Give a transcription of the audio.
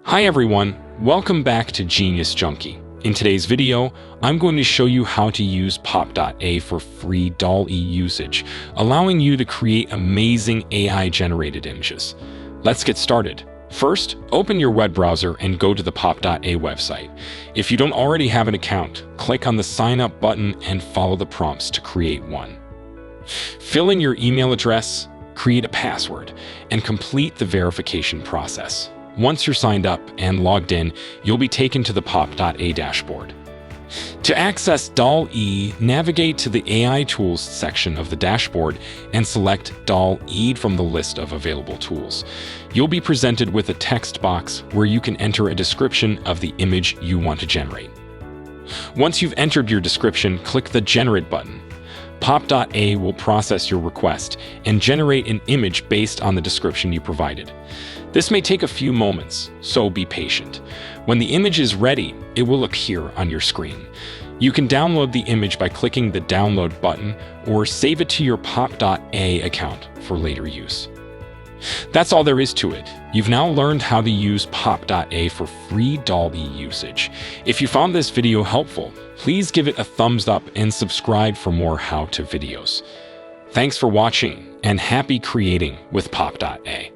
Hi everyone, welcome back to Genius Junkie. In today's video, I'm going to show you how to use Pop.AI for free DALL-E usage, allowing you to create amazing AI-generated images. Let's get started. First, open your web browser and go to the Pop.AI website. If you don't already have an account, click on the Sign Up button and follow the prompts to create one. Fill in your email address, create a password, and complete the verification process. Once you're signed up and logged in, you'll be taken to the Pop.AI dashboard. To access DALL-E, navigate to the AI Tools section of the dashboard and select DALL-E from the list of available tools. You'll be presented with a text box where you can enter a description of the image you want to generate. Once you've entered your description, click the Generate button. Pop.AI will process your request and generate an image based on the description you provided. This may take a few moments, so be patient. When the image is ready, it will appear on your screen. You can download the image by clicking the Download button or save it to your Pop.AI account for later use. That's all there is to it. You've now learned how to use Pop.AI for free DALL-E usage. If you found this video helpful, please give it a thumbs up and subscribe for more how-to videos. Thanks for watching and happy creating with Pop.AI.